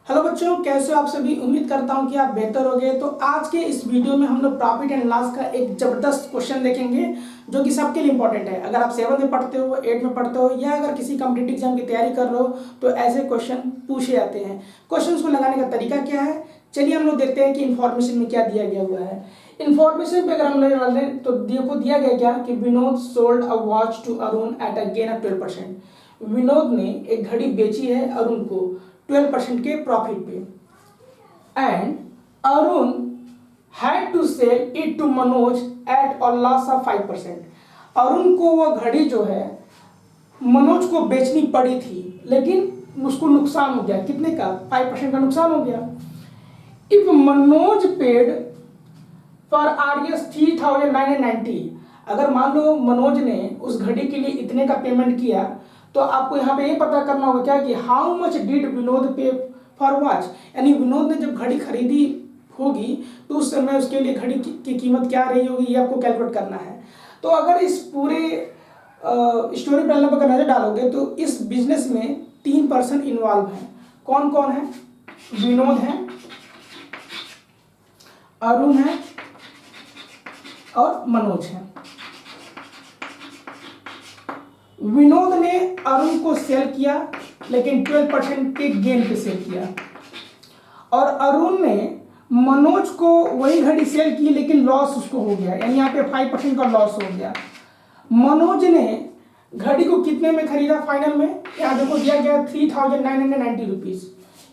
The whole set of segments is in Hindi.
हेलो बच्चों, कैसे हो आप सभी। उम्मीद करता हूं कि आप बेहतर होंगे। तो आज के इस वीडियो में हम लोग प्रॉफिट एंड लॉस का एक जबरदस्त क्वेश्चन देखेंगे जो कि सबके लिए इंपॉर्टेंट है। अगर आप 7 में पढ़ते हो, 8 में पढ़ते हो या अगर किसी कॉम्पिटिटिव एग्जाम की तैयारी कर रहे हो तो ऐसे क्वेश्चन पूछे जाते हैं। क्वेश्चन को लगाने का तरीका क्या है, चलिए हम लोग देखते हैं कि इन्फॉर्मेशन में क्या दिया गया हुआ है। इन्फॉर्मेशन पे अगर हम लोग डाल दें तो देखो दिया गया क्या कि Vinod sold a watch to Arun at a gain of 12%। Vinod ने एक घड़ी बेची है अरुण को 12% के प्रॉफिट पे, and Arun had to sell it to Manoj at a loss of 5%। Arun को वो घड़ी जो है मनोज को बेचनी पड़ी थी, लेकिन उसको नुकसान हो गया। कितने का? 5% का नुकसान हो गया। If Manoj paid for RS 3990, अगर मान लो मनोज ने उस घड़ी के लिए इतने का पेमेंट किया तो आपको यहाँ पे ये पता करना होगा क्या कि हाउ मच डिड विनोद पे फॉर वॉच, यानी विनोद ने जब घड़ी खरीदी होगी तो उस समय उसके लिए घड़ी की कीमत क्या रही होगी, ये आपको कैलकुलेट करना है। तो अगर इस पूरे स्टोरी पैनल पर नजर डालोगे तो इस बिजनेस में 3 पर्सन इन्वॉल्व हैं। कौन कौन है? विनोद है, अरुण है और मनोज है। विनोद ने अरुण को सेल किया लेकिन 12% के गेन पे सेल किया, और अरुण ने मनोज को वही घड़ी सेल की लेकिन लॉस उसको हो गया, यानी यहाँ पे 5% का लॉस हो गया। मनोज ने घड़ी को कितने में खरीदा फाइनल में? यहाँ देखो दिया गया 3990 रुपीज़।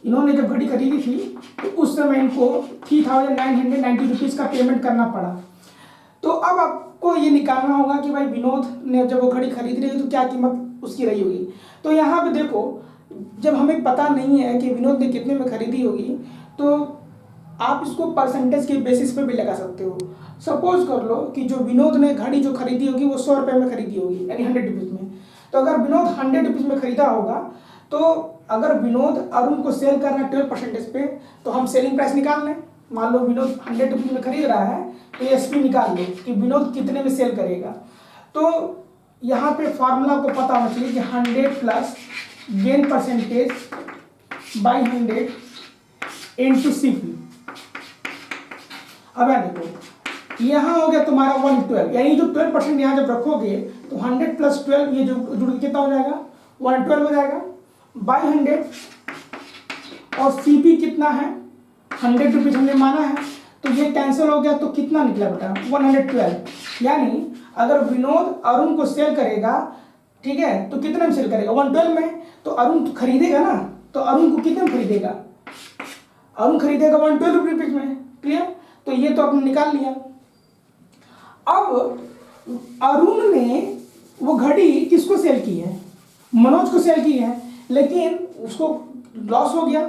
इन्होंने जब घड़ी खरीदी थी तो उस समय इनको 3990 रुपीज़ का पेमेंट करना पड़ा। तो अब आपको ये निकालना होगा कि भाई विनोद ने जब वो घड़ी खरीद रही है तो क्या कीमत उसकी रही होगी। तो यहाँ पे देखो, जब हमें पता नहीं है कि विनोद ने कितने में खरीदी होगी तो आप इसको परसेंटेज के बेसिस पे भी लगा सकते हो। सपोज कर लो कि जो विनोद ने घड़ी जो खरीदी होगी वो 100 रुपये में खरीदी होगी, यानी 100 रुपीज़ में। तो अगर विनोद 100 रुपीज़ में खरीदा होगा तो अगर विनोद अरुण को सेल कर रहा है 12% पे तो हम सेलिंग प्राइस निकाल लें। मान लो विनोद 100 रुपीज़ में खरीद रहा है तो एसपी निकाल लो कि विनोद कितने में सेल करेगा। तो यहाँ पे फॉर्मूला को पता होना चाहिए कि 100 plus gain percentage by 100 into CP. अब यहाँ देखो, यहाँ हो गया तुम्हारा 112, यानी जो 12% यहाँ जब रखोगे तो 100 प्लस 12 ये जो जुड़ कितना हो जाएगा? 112 हो जाएगा बाई 100, और सीपी कितना है? 100 रुपीज़ हमने माना है तो ये कैंसिल हो गया तो कितना निकला बेटा? 112। यानी अगर विनोद अरुण को सेल करेगा, ठीक है, तो कितने में सेल करेगा? 112 में। तो अरुण खरीदेगा ना, तो अरुण को कितने में खरीदेगा? अरुण खरीदेगा 112 रुपीज़ में। क्लियर? तो ये तो आपने निकाल लिया। अब अरुण ने वो घड़ी किसको सेल की है? मनोज को सेल की है, लेकिन उसको लॉस हो गया।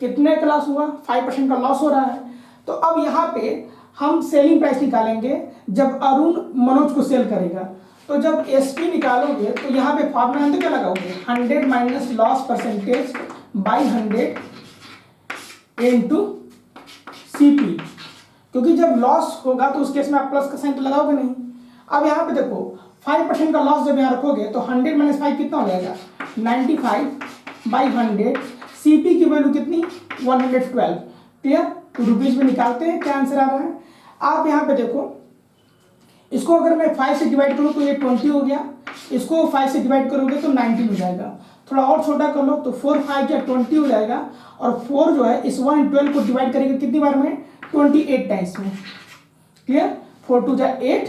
कितने का लॉस हुआ? 5% का लॉस हो रहा है। तो अब यहाँ पे हम सेलिंग प्राइस निकालेंगे जब अरुण मनोज को सेल करेगा। तो जब एसपी निकालोगे तो यहाँ पे फॉर्मूला अंदर क्या लगाओगे? 100 minus loss percentage by 100 into CP, क्योंकि जब लॉस होगा तो उस केस में आप प्लस का साइन तो लगाओगे नहीं। अब यहाँ पे देखो 5% का लॉस जब यहाँ रखोगे तो 100 माइनस 5 कितना हो जाएगा? 95 बाई 100। सीपी की वैल्यू कितनी? 112। क्लियर? तो रुपीज में निकालते हैं क्या आंसर आ रहा है। आप यहाँ पे देखो, इसको अगर मैं 5 से डिवाइड करूँ तो ये 20 हो गया, इसको 5 से डिवाइड करोगे तो 19 हो जाएगा। थोड़ा और छोटा कर लो तो 4 5 या 20 हो जाएगा, और 4 जो है इस 112 को डिवाइड करेंगे कितनी बार में? 28 टाइम्स में। क्लियर? 4 2 जा 8,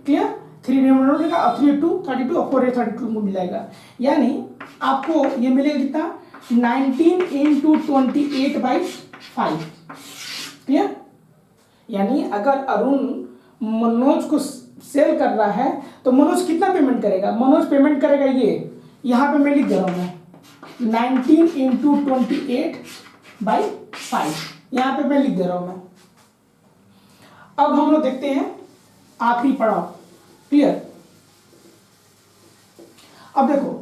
क्लियर? 3 रिमाइंडर मिलेगा, और 3 2 32 और 4 32 में मिल जाएगा। यानी आपको ये मिलेगा कितना? 19 इंटू 28 बाई 5। क्लियर? यानी अगर अरुण मनोज को सेल कर रहा है तो मनोज कितना पेमेंट करेगा? मनोज पेमेंट करेगा ये, यहाँ पे मैं लिख दे रहा हूँ मैं 19 इंटू 28 बाई 5, यहाँ पे मैं लिख दे रहा हूँ मैं। अब हम लोग देखते हैं आखिरी पड़ाव। क्लियर? अब देखो,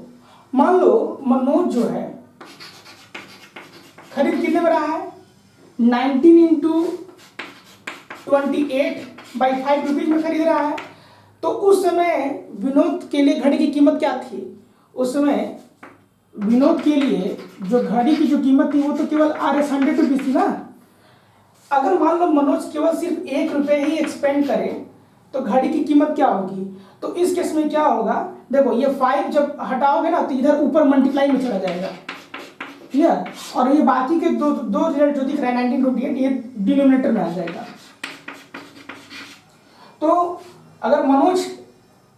मान लो मनोज जो है खरीद कितने में रहा है? 19 इंटू 28 बाई 5 रुपीज में खरीद रहा है। तो उस समय विनोद के लिए घड़ी की कीमत क्या थी? उस समय विनोद के लिए जो घड़ी की जो कीमत थी वो तो केवल RS 100 रुपीज़ थी ना। अगर मान लो मनोज केवल सिर्फ 1 रुपये ही एक्सपेंड करे तो घड़ी की कीमत क्या होगी। तो इस केस में क्या होगा, देखो ये 5 जब हटाओगे ना तो इधर ऊपर मल्टीप्लाई में चला जाएगा, क्लियर। और ये बाकी के दो रिजल्ट जो दिख रहा है 1928 ये डिनोमिनेटर में आ जाएगा। तो अगर मनोज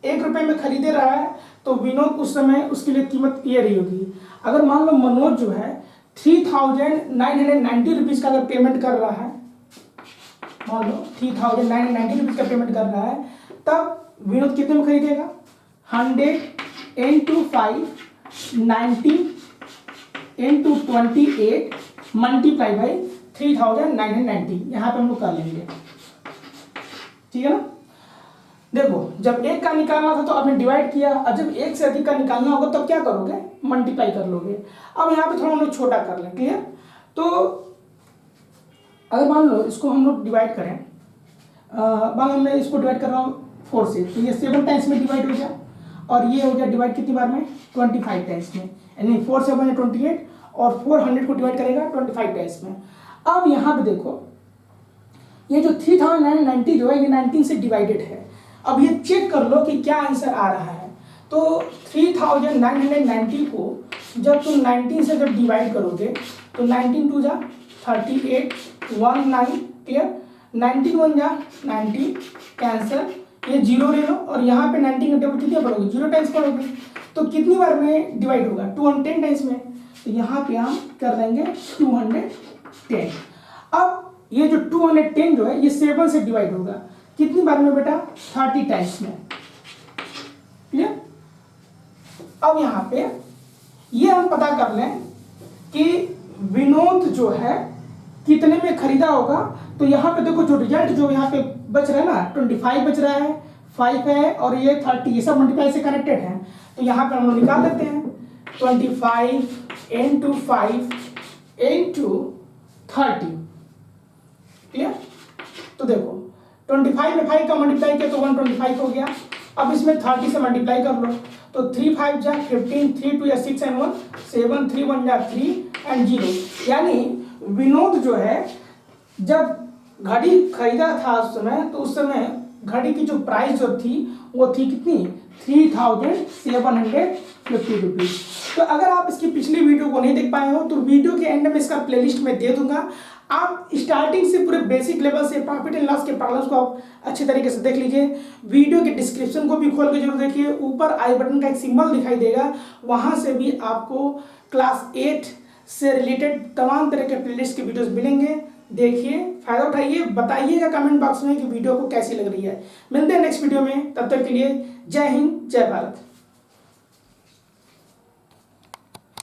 1 रुपये में खरीदे रहा है तो विनोद उस समय उसके लिए कीमत ये रही होगी। अगर मान लो मनोज जो है 3990 रुपीज़ का अगर पेमेंट कर रहा है, मान लो 3990 रुपीज़ का पेमेंट कर रहा है, तब विनोद कितने में खरीदेगा, 100 into 5 90 into 28 मल्टीप्लाई बाई 3990। यहाँ पे हम लोग कर लेंगे, ठीक है ना। देखो जब एक का निकालना था तो आपने डिवाइड किया, और जब एक से अधिक का निकालना होगा तब क्या करोगे, मल्टीप्लाई कर लोगे। अब यहाँ पे थोड़ा हम लोग छोटा कर लें, क्लियर। तो अगर मान लो इसको हम लोग डिवाइड करें, मान लो मैं इसको डिवाइड कर रहा हूँ 4 से, तो ये 7 टाइम्स में डिवाइड हो गया, और ये हो गया डिवाइड कितनी बार में, 25 टाइम्स में, यानी 4 से 28 और 400 को डिवाइड करेगा 25 टाइम्स में। अब यहाँ पे देखो ये जो 3990 जो है ये 19 से डिवाइडेड है। अब ये चेक कर लो कि क्या आंसर आ रहा है। तो 3990 को जब तुम 19 से जब डिवाइड करोगे तो 19 2 जा 38 19, क्लियर, 19 1 जा 90, कैंसर, ये 0 ले लो, और यहाँ पे 19 का टेबल कितने पढ़ोगे, 0 टाइम्स पढ़ोगे, तो कितनी बार में डिवाइड होगा, 210 टाइम्स में। तो यहाँ पे हम कर देंगे 210। अब ये जो 210 जो है ये 7 से डिवाइड होगा, कितनी बार में बेटा, 30 टाइम्स में, क्लियर। अब यहाँ पे ये हम पता कर लें कि विनोद जो है कितने में खरीदा होगा। तो यहाँ पे देखो जो रिजल्ट जो यहाँ पे बच रहा है ना, 25 बच रहा है, 5 है और ये 30, ये सब मल्टीप्लाई से कनेक्टेड है। तो यहाँ पे हम लोग निकाल लेते हैं 25 into 5 into 30, क्लियर। तो देखो 25 में 5 का मल्टीप्लाई किया तो 125 हो गया। अब इसमें 30 से मल्टीप्लाई कर लो, तो 3 5 जा 15, 3 2 या 6 and 1 7, 3 1 जा 3 and 0। यानी विनोद जो है जब घड़ी खरीदा था उस समय, तो उस समय घड़ी की जो प्राइस जो थी वो थी कितनी, 3750 रुपीज़। तो अगर आप इसकी पिछली वीडियो को नहीं देख पाए हो तो वीडियो के एंड में इसका प्लेलिस्ट में दे दूंगा। आप स्टार्टिंग से पूरे बेसिक लेवल से प्रॉफिट एंड लॉस के प्रॉब्लम्स को आप अच्छे तरीके से देख लीजिए। वीडियो के डिस्क्रिप्शन को भी खोल के जरूर देखिए, ऊपर आई बटन का एक सिंबल दिखाई देगा, वहाँ से भी आपको क्लास 8 से रिलेटेड तमाम तरह के प्लेलिस्ट के वीडियोस मिलेंगे। देखिए, फायदा उठाइए, बताइएगा कमेंट बॉक्स में कि वीडियो को कैसी लग रही है। मिलते हैं नेक्स्ट वीडियो में, तब तक के लिए जय हिंद जय भारत।